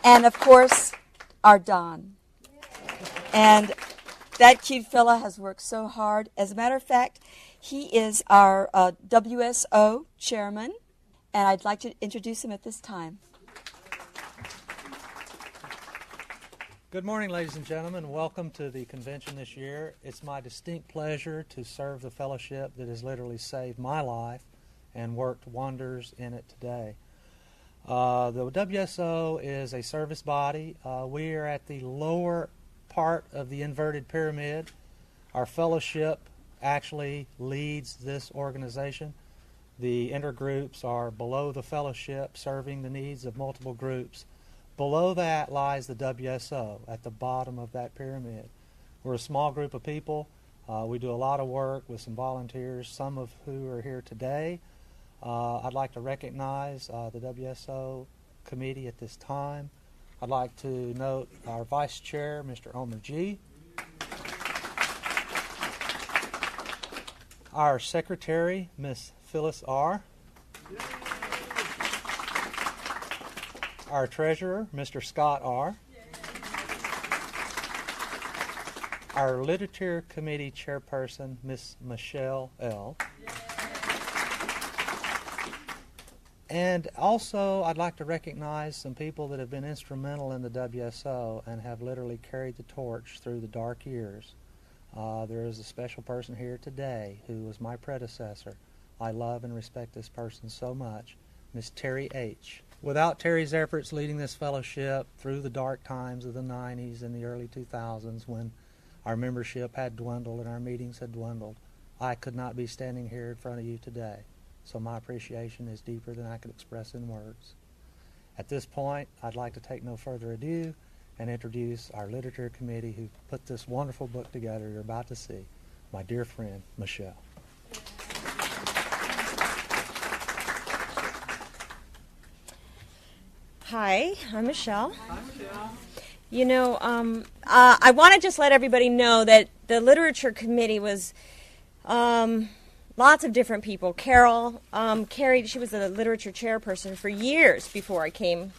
And, of course, our Don. And that cute fella has worked so hard. As a matter of fact, he is our WSO chairman, and I'd like to introduce him at this time. Good morning, ladies and gentlemen. Welcome to the convention this year. It's my distinct pleasure to serve the fellowship that has literally saved my life and worked wonders in it today. The WSO is a service body. We are at the lower part of the inverted pyramid. Our fellowship actually leads this organization. The intergroups are below the fellowship, serving the needs of multiple groups. Below that lies the WSO at the bottom of that pyramid. We're a small group of people. We do a lot of work with some volunteers, some of who are here today. I'd like to recognize the WSO committee at this time. I'd like to note our Vice Chair, Mr. Omer G. Our Secretary, Ms. Phyllis R. Our Treasurer, Mr. Scott R. Our Literature Committee Chairperson, Ms. Michelle L. And also, I'd like to recognize some people that have been instrumental in the WSO and have literally carried the torch through the dark years. There is a special person here today who was my predecessor. I love and respect this person so much, Miss Terry H. Without Terry's efforts leading this fellowship through the dark times of the 90s and the early 2000s when our membership had dwindled and our meetings had dwindled, I could not be standing here in front of you today. So my appreciation is deeper than I could express in words. At this point, I'd like to take no further ado and introduce our Literature Committee who put this wonderful book together you're about to see, my dear friend, Michelle. Hi, I'm Michelle. Hi, Michelle. You know, I want to just let everybody know that the Literature Committee was lots of different people. Carol, Carrie, she was the literature chairperson for years before I came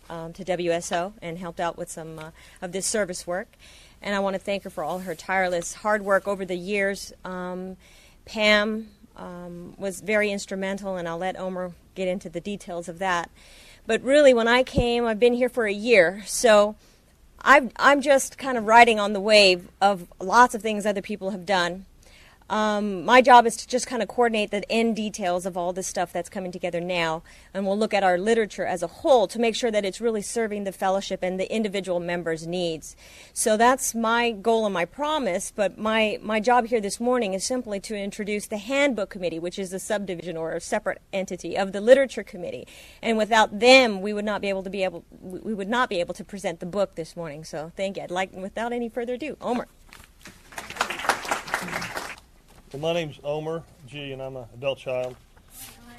to WSO and helped out with some of this service work. And I want to thank her for all her tireless hard work over the years. Pam was very instrumental, and I'll let Omer get into the details of that. But really, when I came, I've been here for a year, so I'm just kind of riding on the wave of lots of things other people have done. My job is to just kind of coordinate the end details of all this stuff that's coming together now, and we'll look at our literature as a whole to make sure that it's really serving the fellowship and the individual members' needs. So that's my goal and my promise, but my job here this morning is simply to introduce the Handbook Committee, which is a subdivision or a separate entity of the Literature Committee. And without them, we would not be able to present the book this morning. So thank you. Without any further ado, Omer. Well, my name's Omer G, and I'm an adult child.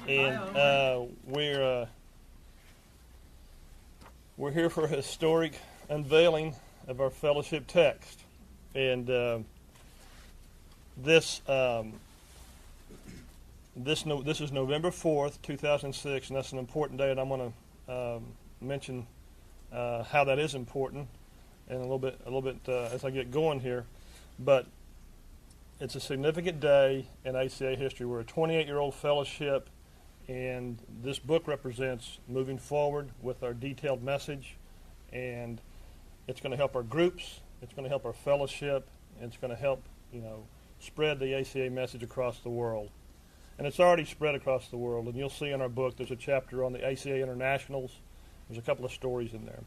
And we're here for a historic unveiling of our fellowship text. And this is November 4th, 2006, and that's an important day, and I'm going to mention how that is important in a little bit as I get going here. But it's a significant day in ACA history. We're a 28-year-old fellowship, and this book represents moving forward with our detailed message, and it's going to help our groups, it's going to help our fellowship, and it's going to help, spread the ACA message across the world. And it's already spread across the world, and you'll see in our book there's a chapter on the ACA Internationals. There's a couple of stories in there.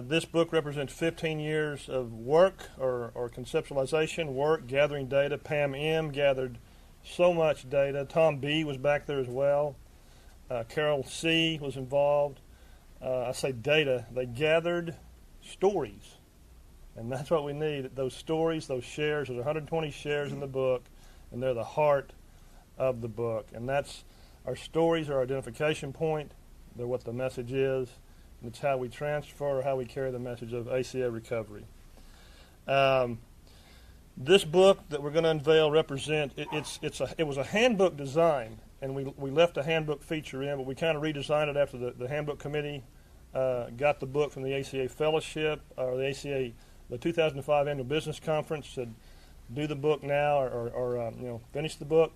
This book represents 15 years of work or conceptualization, work, gathering data. Pam M. gathered so much data. Tom B. was back there as well. Carol C. was involved. I say data. They gathered stories, and that's what we need, those stories, those shares. There's 120 shares in the book, and they're the heart of the book. And that's our stories, our identification point. They're what the message is. And it's how we transfer, how we carry the message of ACA recovery. This book that we're going to unveil it was a handbook design, and we left a handbook feature in, but we kind of redesigned it after the handbook committee got the book from the ACA Fellowship, or the ACA, the 2005 Annual Business Conference, said do the book now or finish the book.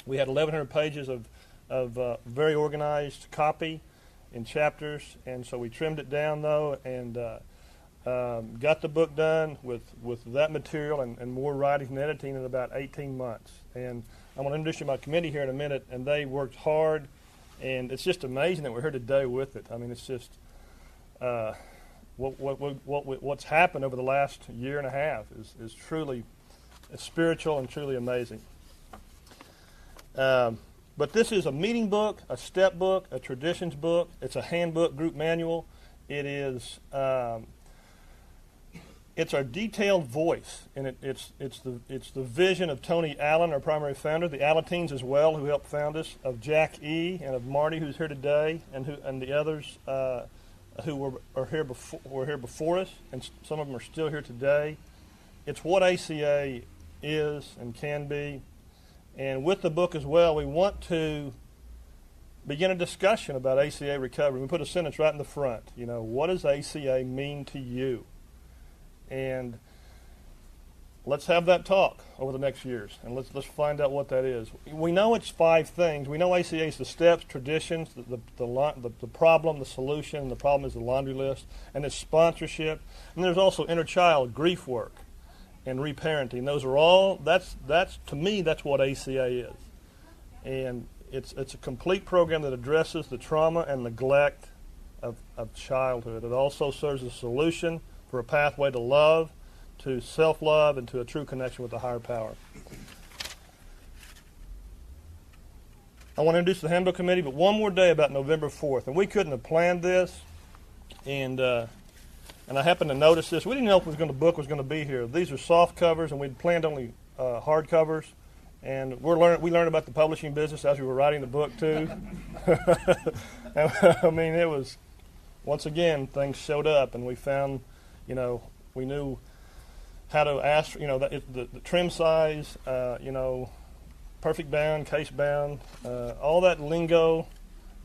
We had 1,100 pages of very organized copy in chapters, and so we trimmed it down, though, and got the book done with that material and more writing and editing in about 18 months. And I'm going to introduce you to my committee here in a minute, and they worked hard, and it's just amazing that we're here today with it. I mean, it's just what's happened over the last year and a half is truly spiritual and truly amazing. But this is a meeting book, a step book, a traditions book. It's a handbook, group manual. It is it's our detailed voice, and it's the vision of Tony Allen, our primary founder, the Alateens as well, who helped found us, of Jack E. and of Marty, who's here today, and the others who were here before us, and some of them are still here today. It's what ACA is and can be. And with the book as well, we want to begin a discussion about ACA recovery. We put a sentence right in the front. You know, what does ACA mean to you? And let's have that talk over the next years, and let's find out what that is. We know it's 5 things. We know ACA is the steps, traditions, the problem, the solution. The problem is the laundry list, and it's sponsorship. And there's also inner child grief work and reparenting. Those are all, that's to me, that's what ACA is. And it's a complete program that addresses the trauma and neglect of childhood. It also serves as a solution for a pathway to love, to self-love, and to a true connection with the higher power. I want to introduce the handbook committee, but one more day about November 4th. And we couldn't have planned this, and I happened to notice this. We didn't know if the book was going to be here. These are soft covers, and we'd planned only hard covers. And we learned about the publishing business as we were writing the book, too. I mean, it was, once again, things showed up, and we found, we knew how to ask, the trim size, perfect bound, case bound, all that lingo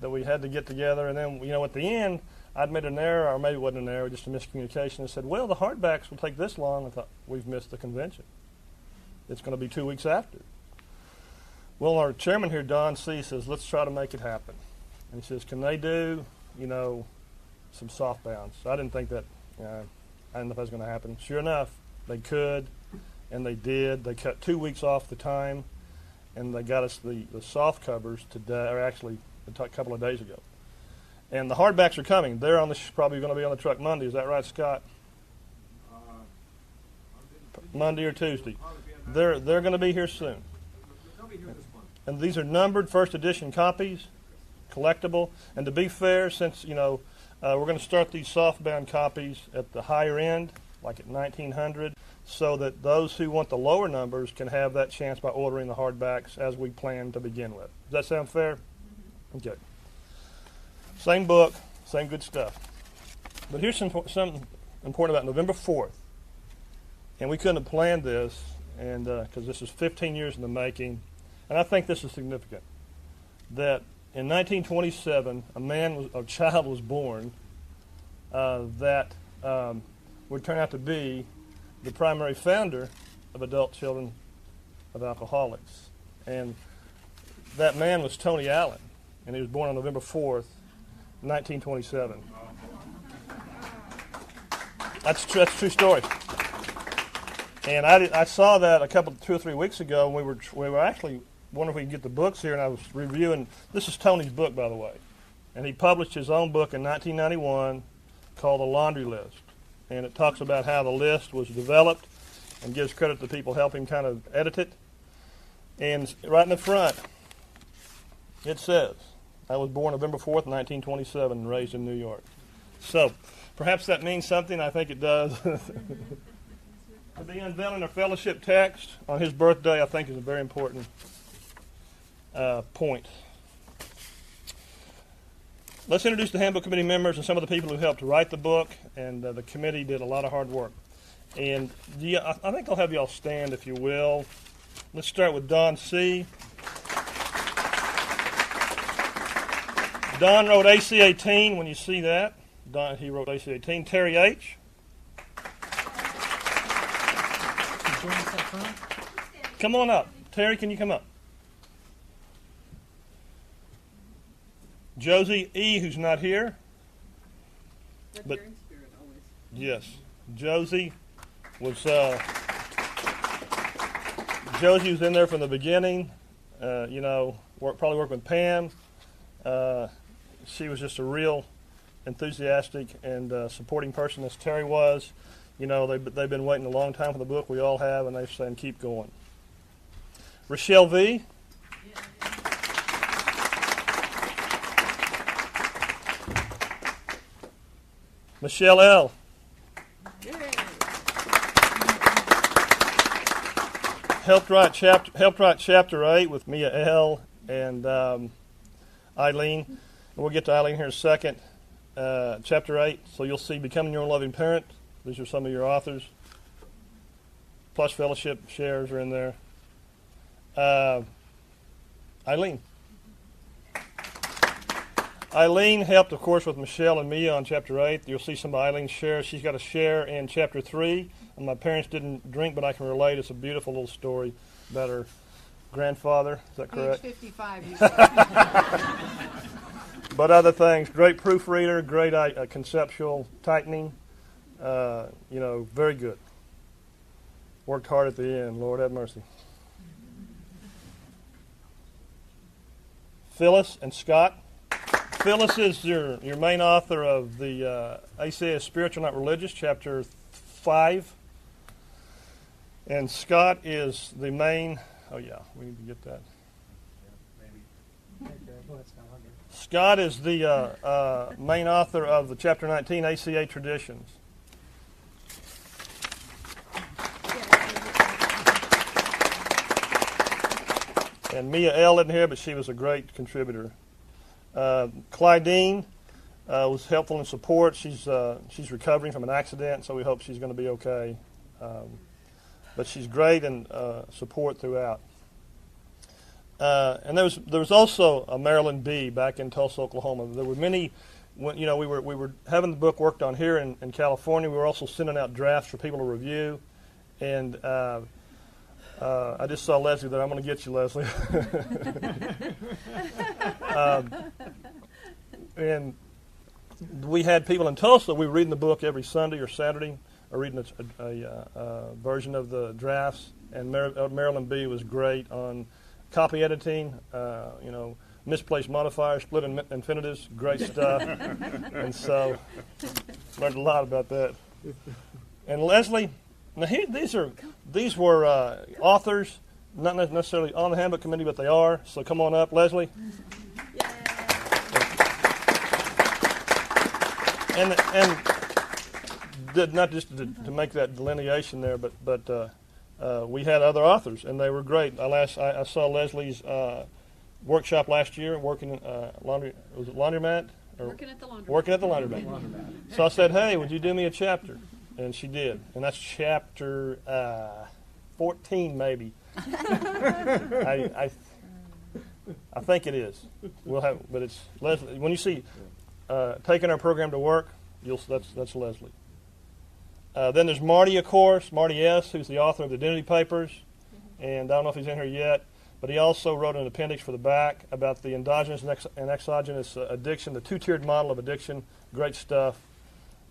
that we had to get together. And then, at the end, I'd made an error, or maybe it wasn't an error, just a miscommunication. I said, well, the hardbacks will take this long. I thought, we've missed the convention. It's going to be 2 weeks after. Well, our chairman here, Don C., says, let's try to make it happen. And he says, can they do, some soft bounds? So I didn't think that, I didn't know if that was going to happen. Sure enough, they could, and they did. They cut 2 weeks off the time, and they got us the soft covers today, or actually a couple of days ago. And the hardbacks are coming. They're probably going to be on the truck Monday. Is that right, Scott? Monday or Tuesday. They're going to be here soon. And these are numbered first edition copies, collectible. And to be fair, since we're going to start these softbound copies at the higher end, like at 1900, so that those who want the lower numbers can have that chance by ordering the hardbacks as we plan to begin with. Does that sound fair? Okay. Same book, same good stuff. But here's something important about November 4th. And we couldn't have planned this, and because this is 15 years in the making. And I think this is significant, that in 1927, a child was born that would turn out to be the primary founder of Adult Children of Alcoholics. And that man was Tony Allen, and he was born on November 4th, 1927. That's a true story. And I saw that 2 or 3 weeks ago, and we were actually wondering if we could get the books here, and I was reviewing. This is Tony's book, by the way. And he published his own book in 1991 called The Laundry List. And it talks about how the list was developed and gives credit to people helping kind of edit it. And right in the front, it says, I was born November 4th, 1927, and raised in New York. So perhaps that means something. I think it does. To be unveiling a fellowship text on his birthday, I think, is a very important point. Let's introduce the handbook committee members and some of the people who helped write the book, and the committee did a lot of hard work. And I think I'll have you all stand, if you will. Let's start with Don C. Don wrote AC 18 when you see that. He wrote ACA 18. Terry H. Join us up front. Come on up. Terry, can you come up? Josie E., who's not here. But yes, Josie was in there from the beginning. Probably worked with Pam. She was just a real enthusiastic and supporting person, as Terry was. They've been waiting a long time for the book. We all have, and they're saying keep going. Rochelle V. Michelle L. Helped write chapter 8 with Mia L. and Eileen. And we'll get to Eileen here in a second. Chapter 8, so you'll see Becoming Your Own Loving Parent. These are some of your authors. Plus fellowship shares are in there. Eileen. Eileen helped, of course, with Michelle and Mia on Chapter 8. You'll see some of Eileen's shares. She's got a share in Chapter 3. And my parents didn't drink, but I can relate. It's a beautiful little story about her grandfather. Is that correct? Age 55, you said. But other things. Great proofreader, great conceptual tightening. Very good. Worked hard at the end. Lord have mercy. Phyllis and Scott. Phyllis is your main author of the ACA Spiritual, Not Religious, Chapter 5. And Scott is the main... Oh, yeah, we need to get that. Scott is the main author of the Chapter 19 ACA Traditions. And Mia L. isn't here, but she was a great contributor. Clydine was helpful in support. She's recovering from an accident, so we hope she's going to be okay. But she's great in support throughout. And there was also a Marilyn B. back in Tulsa, Oklahoma. There were many. We were having the book worked on here in California. We were also sending out drafts for people to review, and I just saw Leslie there. I'm going to get you, Leslie. And we had people in Tulsa. We were reading the book every Sunday or Saturday, or reading a version of the drafts. And Marilyn B. was great on copy editing, misplaced modifiers, split infinitives, great stuff. And so learned a lot about that. And Leslie, now these were authors, not necessarily on the handbook committee, but they are. So come on up, Leslie. And not just to make that delineation there, but we had other authors, and they were great. I saw Leslie's workshop last year, working laundromat? Working at the laundromat. Working at the laundromat. So I said, hey, would you do me a chapter? And she did. And that's chapter 14, maybe. I think it is. But it's Leslie. When you see taking our program to work, that's Leslie. Then there's Marty, of course, Marty S., who's the author of the Identity Papers, and I don't know if he's in here yet, but he also wrote an appendix for the back about the endogenous and exogenous addiction, the two-tiered model of addiction. Great stuff,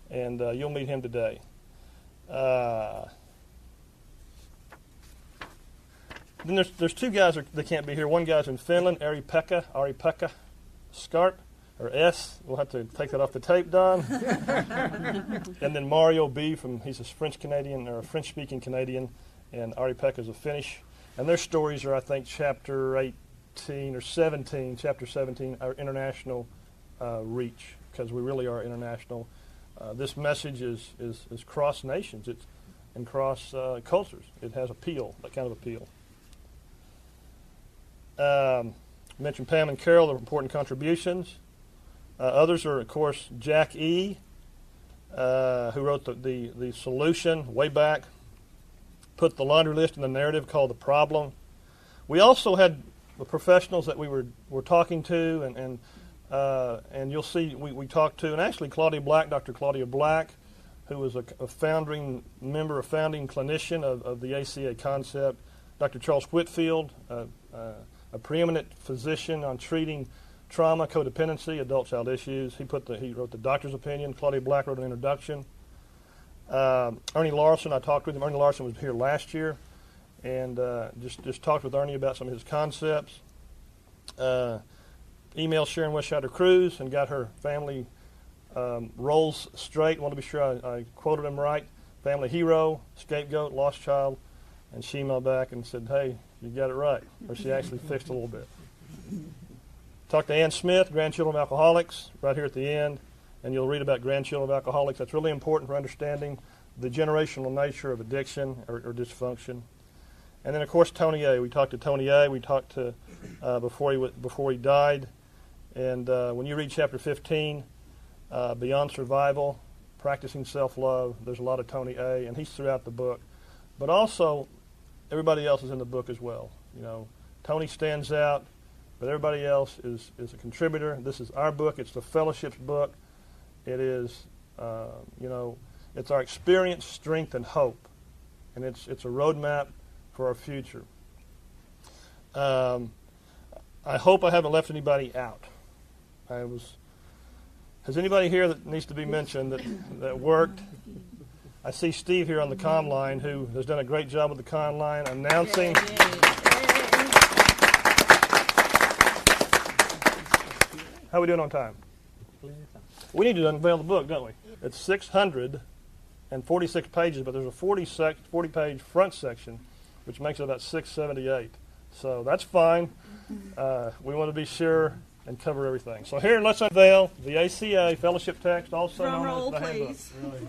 and you'll meet him today. Then there's two guys that can't be here. One guy's in Finland, Ari-Pekka Skarp. Or S, we'll have to take that off the tape, Don. And then Mario B. he's a French-Canadian, or a French-speaking Canadian, and Ari Peck is a Finnish. And their stories are, I think, chapter 18 or 17, chapter 17, our international reach, because we really are international. This message is cross nations, and cross cultures. It has appeal, that kind of appeal. Mentioned Pam and Carol, their important contributions. Others are, of course, Jack E., who wrote the solution way back, put the laundry list in the narrative called The Problem. We also had the professionals that we were talking to, and And you'll see we talked to, and actually Claudia Black, Dr. Claudia Black, who was a founding member, a founding clinician of the ACA concept. Dr. Charles Whitfield, a preeminent physician on treating trauma, codependency, adult-child issues. He wrote the doctor's opinion. Claudia Black wrote an introduction. Ernie Larson, I talked with him. Ernie Larson was here last year, and just talked with Ernie about some of his concepts. Emailed Sharon Westscheider Cruz and got her family roles straight. Want to be sure I quoted him right. Family hero, scapegoat, lost child, and she emailed back and said, "Hey, you got it right," or she actually fixed a little bit. Talked to Ann Smith, grandchildren of alcoholics, right here at the end, and you'll read about grandchildren of alcoholics. That's really important for understanding the generational nature of addiction or dysfunction. And then, of course, Tony A. We talked to Tony A. We talked to before he died. And when you read chapter 15, Beyond Survival, Practicing Self-Love, there's a lot of Tony A. And he's throughout the book. But also, everybody else is in the book as well. You know, Tony stands out, but everybody else is a contributor. This is our book. It's the fellowship's book. It is, it's our experience, strength, and hope. And it's a roadmap for our future. I hope I haven't left anybody out. Has anybody here that needs to be mentioned that worked? I see Steve here on the comm line, who has done a great job with the comm line announcing. How are we doing on time? We need to unveil the book, don't we? It's 646 pages, but there's a 40-page front section, which makes it about 678. So that's fine. We want to be sure and cover everything. So here, let's unveil the ACA fellowship text, also known as the handbook. Really.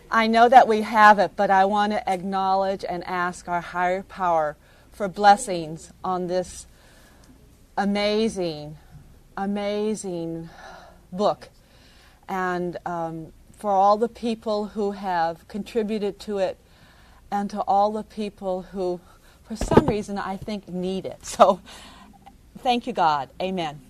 I know that we have it, but I want to acknowledge and ask our higher power for blessings on this amazing, amazing book. And for all the people who have contributed to it, and to all the people who, for some reason, I think need it. So thank you, God. Amen.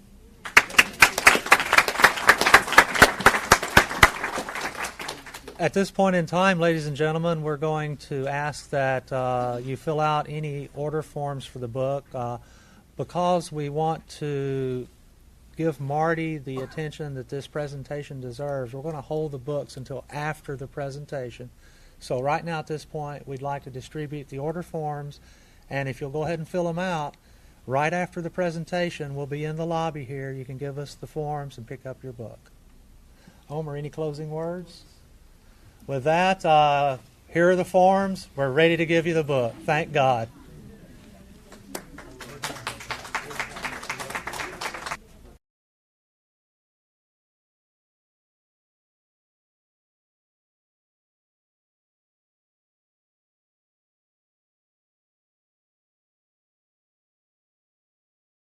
At this point in time, ladies and gentlemen, we're going to ask that you fill out any order forms for the book. Because we want to give Marty the attention that this presentation deserves, we're going to hold the books until after the presentation. So right now at this point, we'd like to distribute the order forms, and if you'll go ahead and fill them out, right after the presentation, we'll be in the lobby here. You can give us the forms and pick up your book. Homer, any closing words? With that, here are the forms. We're ready to give you the book. Thank God.